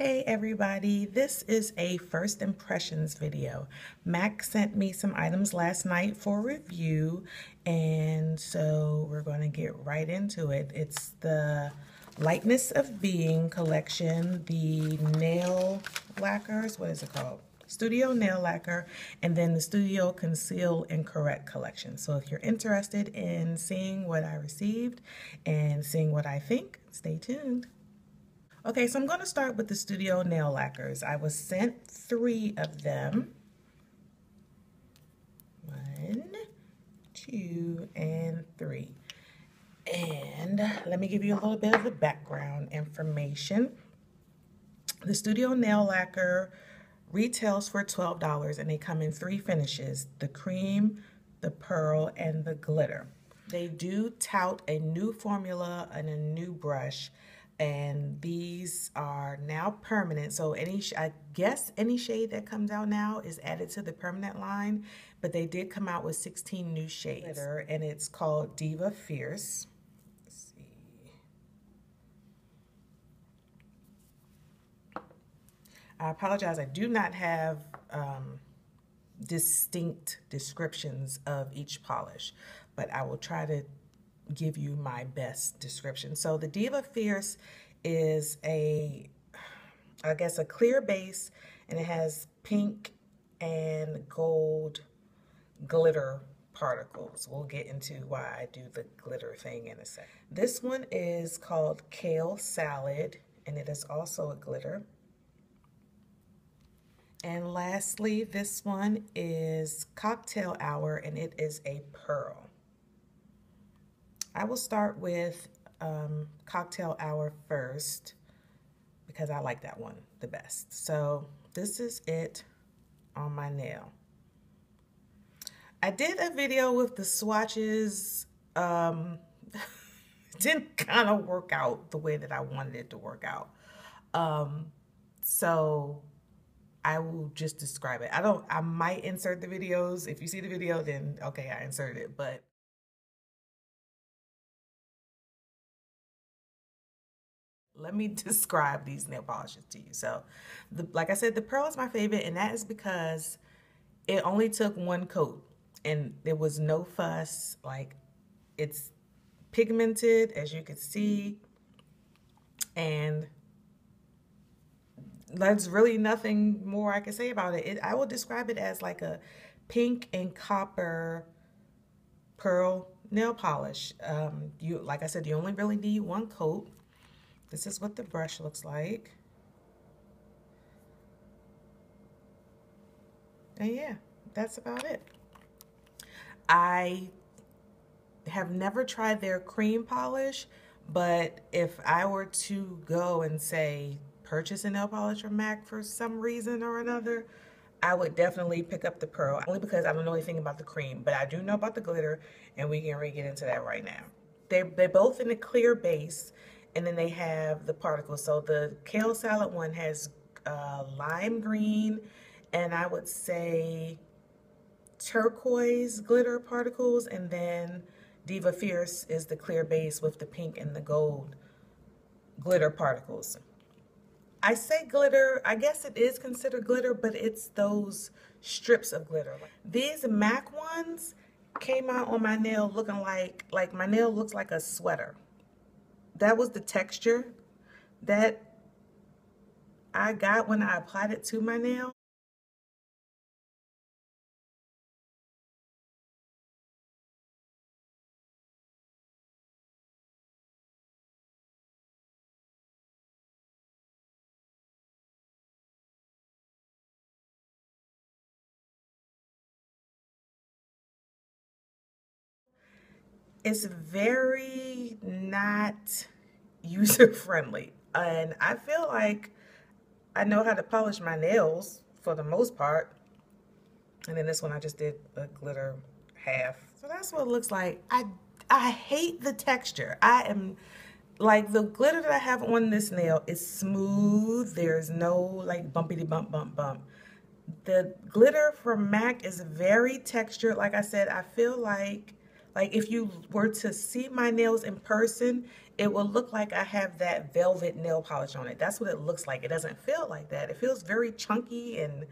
Hey everybody, this is a first impressions video. Mac sent me some items last night for review, and so we're going to get right into it. It's the Lightness of Being collection, the nail lacquers, what is it called? Studio Nail Lacquer, and then the Studio Conceal and Correct collection. So if you're interested in seeing what I received and seeing what I think, stay tuned. Okay, so I'm going to start with the Studio Nail Lacquers. I was sent 3 of them. 1, 2, and 3. And let me give you a little bit of the background information. The Studio Nail Lacquer retails for $12, and they come in 3 finishes: the cream, the pearl, and the glitter. They do tout a new formula and a new brush, and these are now permanent. So I guess any shade that comes out now is added to the permanent line, but they did come out with 16 new shades, and it's called Diva Fierce. Let's see. I apologize, I do not have distinct descriptions of each polish, but I will try to give you my best description. So the Diva Fierce is I guess a clear base, and it has pink and gold glitter particles. We'll get into why I do the glitter thing in a second. This one is called Kale Salad, and it is also a glitter. And lastly, this one is Cocktail Hour, and it is a pearl. I will start with Cocktail Hour first because I like that one the best. So this is it on my nail. I did a video with the swatches. Didn't kind of work out the way that I wanted it to work out. So I will just describe it. I might insert the videos. If you see the video, then okay, I inserted it, but let me describe these nail polishes to you. So, like I said, the pearl is my favorite, and that is because it only took 1 coat, and there was no fuss. Like, it's pigmented, as you can see, and there's really nothing more I can say about it. I will describe it as like a pink and copper pearl nail polish. Like I said, you only really need 1 coat. This is what the brush looks like. And yeah, that's about it. I have never tried their cream polish, but if I were to go and say purchase a nail polish from MAC for some reason or another, I would definitely pick up the pearl, only because I don't know anything about the cream, but I do know about the glitter, and we can get into that right now. They're both in a clear base, and then they have the particles. So the Kale Salad one has lime green, and I would say turquoise glitter particles, and then Diva Fierce is the clear base with the pink and the gold glitter particles. I say glitter, I guess it is considered glitter, but it's those strips of glitter. These MAC ones came out on my nail looking like my nail looks like a sweater. That was the texture that I got when I applied it to my nail. It's very not user-friendly, and I feel like I know how to polish my nails for the most part. And then this one I just did a glitter half. So that's what it looks like. I hate the texture. I am like, the glitter that I have on this nail is smooth. There's no like bumpity bump bump bump. The glitter from MAC is very textured. Like I said, I feel like Like if you were to see my nails in person, it will look like I have that velvet nail polish on it. That's what it looks like. It doesn't feel like that. It feels very chunky and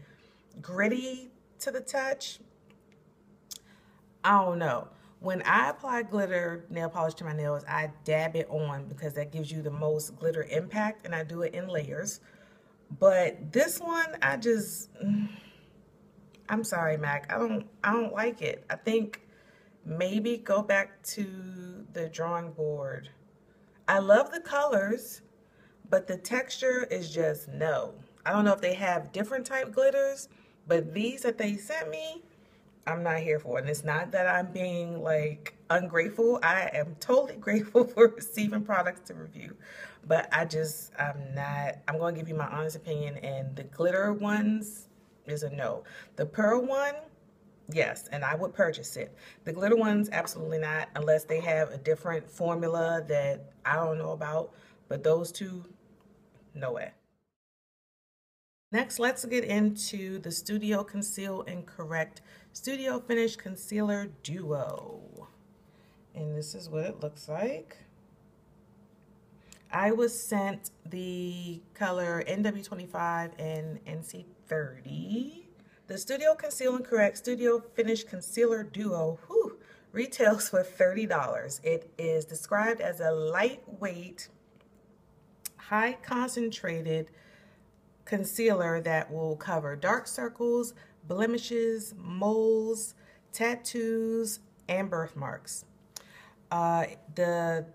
gritty to the touch. I don't know. When I apply glitter nail polish to my nails, I dab it on because that gives you the most glitter impact, and I do it in layers. But this one, I'm sorry, Mac. I don't like it. I think maybe go back to the drawing board. I love the colors, but the texture is just no. I don't know if they have different type glitters, but these that they sent me, I'm not here for. And it's not that I'm being like ungrateful. I am totally grateful for receiving products to review. But I'm going to give you my honest opinion. And the glitter ones is a no. The pearl one, yes, and I would purchase it. The glitter ones, absolutely not, unless they have a different formula that I don't know about. But those two, no way. Next, let's get into the Studio Conceal and Correct Studio Finish Concealer Duo. And this is what it looks like. I was sent the color NW25 and NC30. The Studio Conceal and Correct Studio Finish Concealer Duo retails for $30. It is described as a lightweight, high concentrated concealer that will cover dark circles, blemishes, moles, tattoos, and birthmarks. The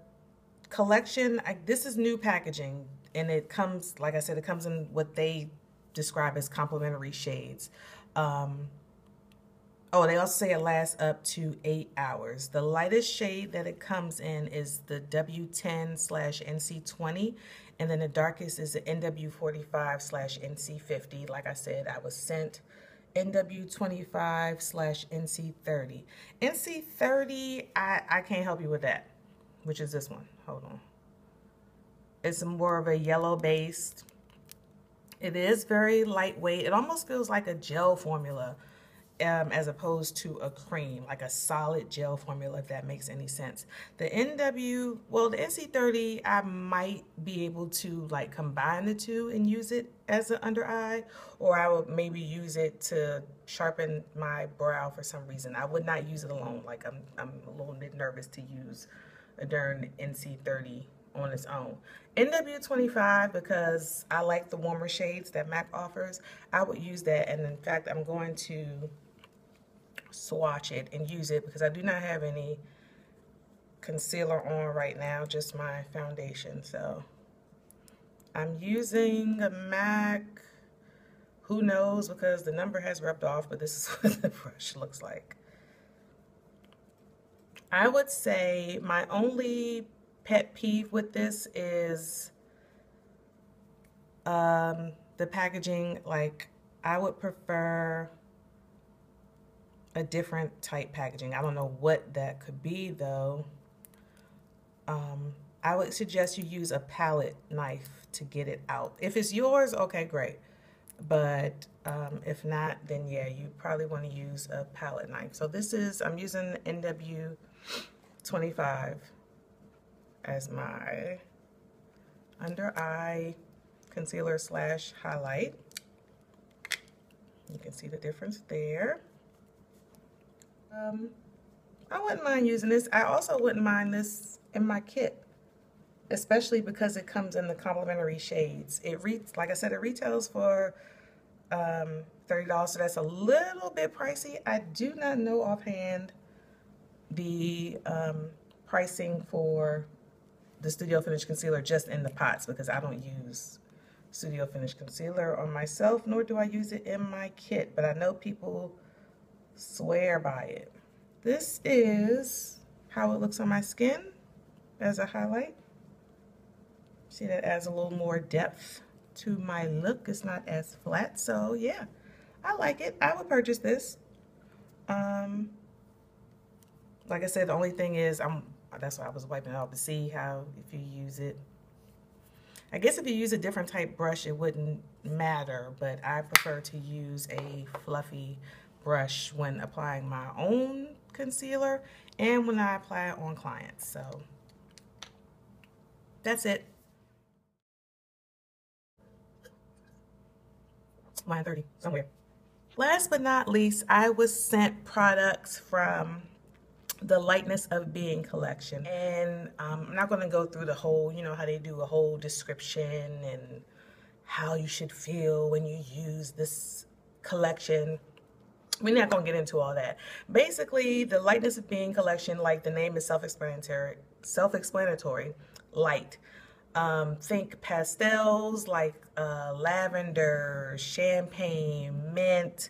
collection, this is new packaging, and it comes, like I said, it comes in what they describe as complementary shades. Oh, they also say it lasts up to 8 hours. The lightest shade that it comes in is the W10/NC20, and then the darkest is the NW45/NC50. Like I said, I was sent NW25/NC30. NC30, I can't help you with that, which is this one. Hold on. It's more of a yellow based. It is very lightweight. It almost feels like a gel formula. As opposed to a cream, like a solid gel formula, if that makes any sense. The the NC30, I might be able to like combine the two and use it as an under eye, or I would maybe use it to sharpen my brow for some reason. I would not use it alone. Like I'm a little bit nervous to use a darn NC30 on its own. NW25, because I like the warmer shades that MAC offers, I would use that, and in fact, I'm going to swatch it and use it because I do not have any concealer on right now, just my foundation. So I'm using a MAC, who knows, because the number has rubbed off, but this is what the brush looks like. I would say my only pet peeve with this is the packaging. Like, I would prefer a different type packaging. I don't know what that could be though. I would suggest you use a palette knife to get it out. If it's yours, okay, great. But if not, then yeah, you probably want to use a palette knife. So this is, I'm using NW25 as my under eye concealer slash highlight. You can see the difference there. I wouldn't mind using this. I also wouldn't mind this in my kit, especially because it comes in the complementary shades. Like I said, it retails for $30, so that's a little bit pricey. I do not know offhand the pricing for the Studio Finish Concealer just in the pots, because I don't use Studio Finish Concealer on myself, nor do I use it in my kit, but I know people swear by it. This is how it looks on my skin as a highlight. See, that adds a little more depth to my look. It's not as flat, so yeah, I like it. I would purchase this. Like I said, the only thing is, that's why I was wiping it off to see how, if you use it. I guess if you use a different type brush, it wouldn't matter, but I prefer to use a fluffy brush when applying my own concealer, and when I apply it on clients. So that's it. 9:30 somewhere. Last but not least, I was sent products from the Lightness of Being collection. And I'm not going to go through the whole, you know, how they do a whole description and how you should feel when you use this collection. We're not going to get into all that. Basically, the Lightness of Being collection, like the name is self-explanatory, light. Think pastels like lavender, champagne, mint,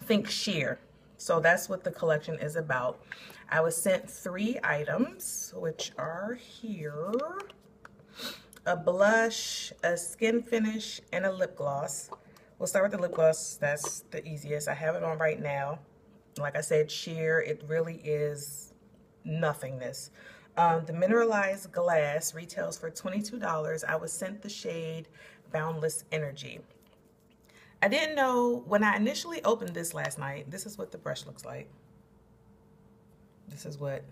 think sheer. So that's what the collection is about. I was sent 3 items, which are here. A blush, a skin finish, and a lip gloss. We'll start with the lip gloss. That's the easiest. I have it on right now. Like I said, sheer. It really is nothingness. The Mineralize Glass retails for $22. I was sent the shade Boundless Energy. I didn't know, when I initially opened this last night, this is what the brush looks like. This is what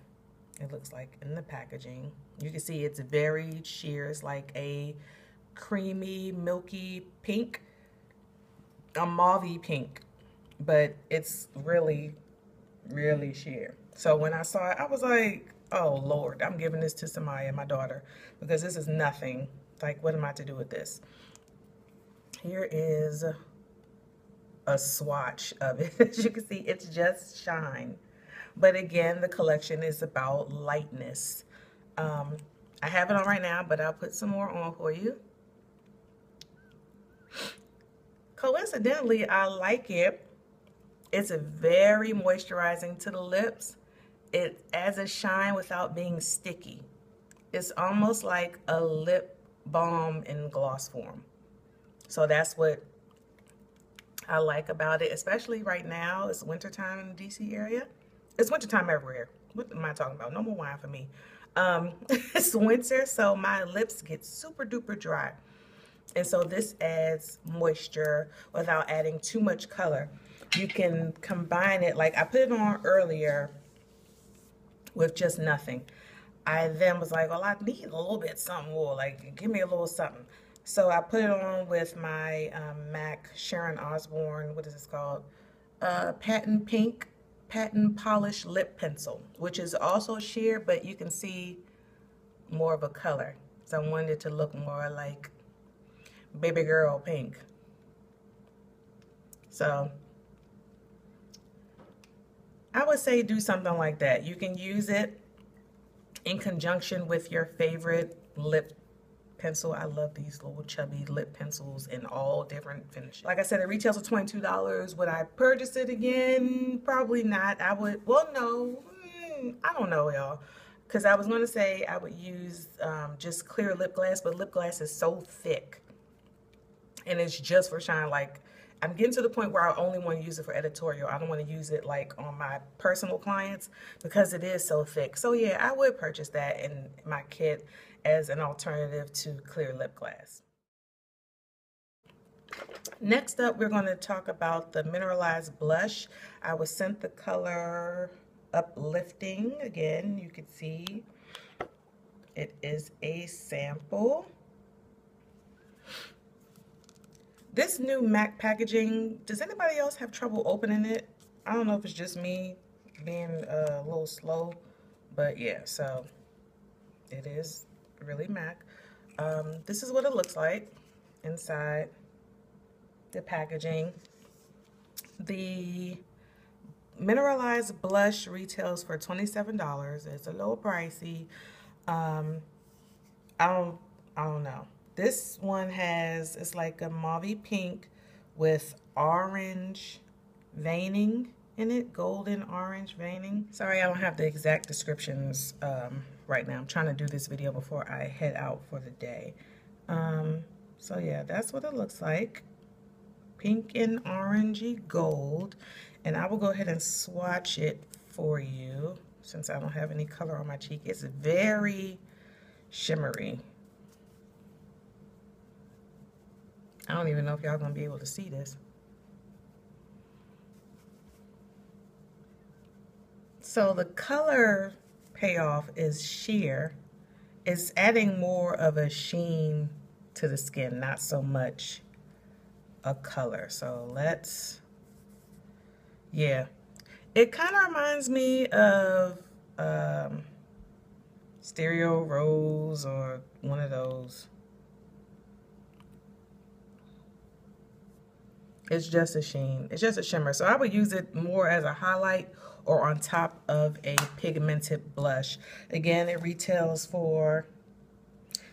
it looks like in the packaging. You can see it's very sheer. It's like a creamy, milky pink, a mauvey pink, but it's really, really sheer. So when I saw it, I was like, oh Lord, I'm giving this to Samaya, my daughter, because this is nothing. Like, what am I to do with this? Here is a swatch of it. As you can see, it's just shine. But again, the collection is about lightness. I have it on right now, but I'll put some more on for you. Coincidentally, I like it. It's a very moisturizing to the lips. It adds a shine without being sticky. It's almost like a lip balm in gloss form. So that's what I like about it, especially right now. It's wintertime in the DC area. It's wintertime everywhere. What am I talking about? No more wine for me. It's winter, so my lips get super duper dry. And so this adds moisture without adding too much color. You can combine it, like I put it on earlier with just nothing. I then was like, well, I need a little bit something more, like give me a little something. So I put it on with my MAC Sharon Osbourne, what is this called? Patent Pink, Patent Polish Lip Pencil, which is also sheer, but you can see more of a color. So I wanted it to look more like baby girl pink. So I would say do something like that. You can use it in conjunction with your favorite lip pencil. I love these little chubby lip pencils in all different finishes. Like I said, it retails for $22. Would I purchase it again? Probably not. I would, well, no, I don't know, y'all. Because I was going to say I would use just clear lip gloss, but lip gloss is so thick. And it's just for shine. Like, I'm getting to the point where I only want to use it for editorial. I don't want to use it like on my personal clients because it is so thick. So yeah, I would purchase that in my kit as an alternative to clear lip gloss. Next up, we're going to talk about the Mineralize Blush. I was sent the color Uplifting. Again, you can see it is a sample. This new MAC packaging, does anybody else have trouble opening it? I don't know if it's just me being a little slow, but yeah, so it is really MAC. This is what it looks like inside the packaging. The Mineralize Blush retails for $27. It's a little pricey. I don't know. This one has, it's like a mauve pink with orange veining in it, golden orange veining. Sorry, I don't have the exact descriptions right now. I'm trying to do this video before I head out for the day. So yeah, that's what it looks like. Pink and orangey gold. And I will go ahead and swatch it for you since I don't have any color on my cheek. It's very shimmery. I don't even know if y'all gonna be able to see this. So the color payoff is sheer. It's adding more of a sheen to the skin, not so much a color. So let's, yeah. It kind of reminds me of Stereo Rose or one of those. It's just a sheen. It's just a shimmer. So I would use it more as a highlight or on top of a pigmented blush. Again, it retails for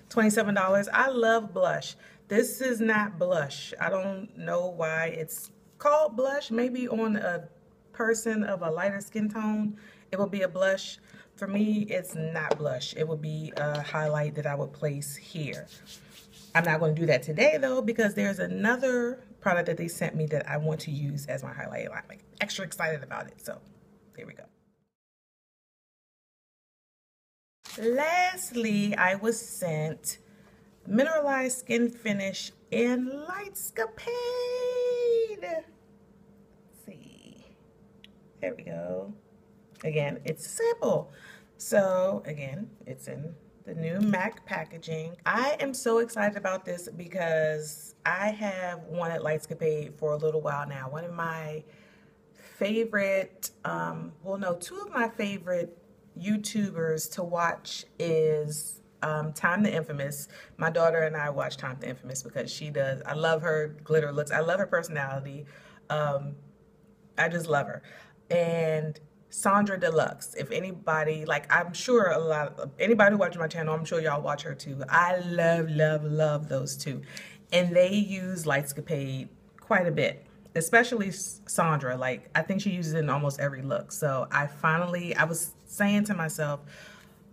$27. I love blush. This is not blush. I don't know why it's called blush. Maybe on a person of a lighter skin tone, it will be a blush. For me, it's not blush. It will be a highlight that I would place here. I'm not going to do that today though, because there's another product that they sent me that I want to use as my highlight. I'm like extra excited about it. So there we go. Lastly, I was sent Mineralized Skin Finish in Lightscapade. Let's see. There we go. Again, it's a sample. So again, it's in the new MAC packaging. I am so excited about this because I have wanted Lightscapade for a little while now. One of my favorite, well no, two of my favorite YouTubers to watch is Time the Infamous. My daughter and I watch Time the Infamous because she does, I love her glitter looks. I love her personality. I just love her. And Sandra Deluxe. If anybody, like I'm sure a lot of anybody who watches my channel, I'm sure y'all watch her too. I love those two. And they use Lightscapade quite a bit, especially Sandra. Like I think she uses it in almost every look. So I was saying to myself,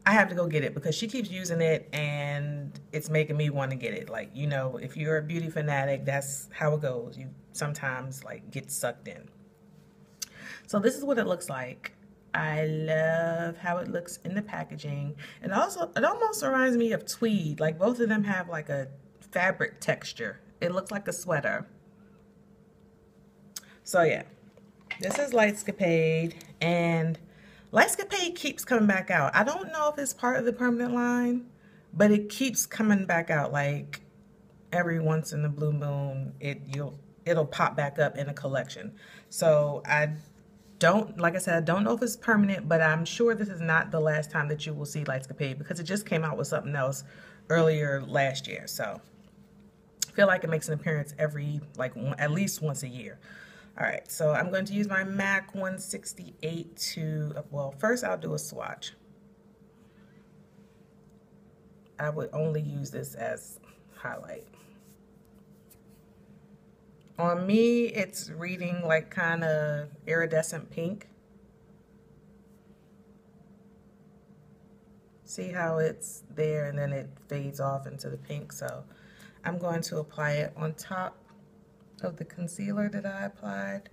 I have to go get it because she keeps using it and it's making me want to get it. Like, you know, if you're a beauty fanatic, that's how it goes. You sometimes like get sucked in. So this is what it looks like. I love how it looks in the packaging. And also, it almost reminds me of tweed. Like both of them have like a fabric texture. It looks like a sweater. So yeah, this is Lightscapade. And Lightscapade keeps coming back out. I don't know if it's part of the permanent line, but it keeps coming back out. Like every once in the blue moon, it'll pop back up in a collection. So like I said, I don't know if it's permanent, but I'm sure this is not the last time that you will see Lightscapade because it just came out with something else earlier last year. So I feel like it makes an appearance every, like at least once a year. All right, so I'm going to use my MAC 168 to, well, first I'll do a swatch. I would only use this as highlight. On me, it's reading like kind of iridescent pink. See how it's there and then it fades off into the pink. So I'm going to apply it on top of the concealer that I applied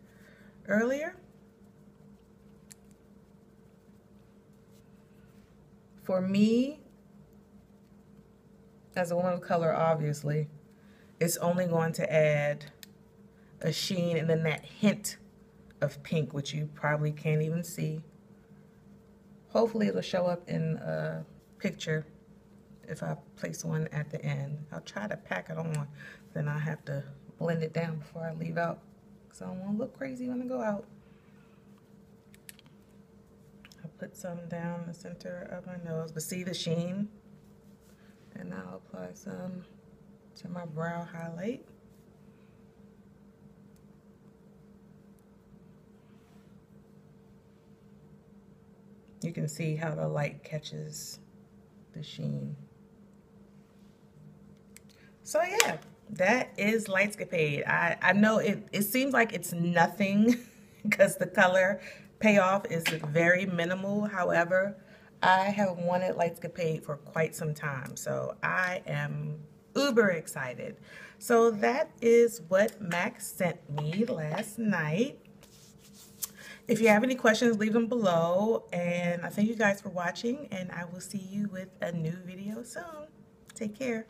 earlier. For me, as a woman of color, obviously, it's only going to add a sheen and then that hint of pink, which you probably can't even see. Hopefully it'll show up in a picture if I place one at the end. I'll try to pack it on, then I have to blend it down before I leave out because I don't want to look crazy when I go out. I'll put some down the center of my nose, but see the sheen? And I'll apply some to my brow highlight. You can see how the light catches the sheen. So yeah, that is Lightscapade. I know it seems like it's nothing because the color payoff is very minimal. However, I have wanted Lightscapade for quite some time, so I am uber excited. So that is what Mac sent me last night. If you have any questions, leave them below. And I thank you guys for watching, and I will see you with a new video soon. Take care.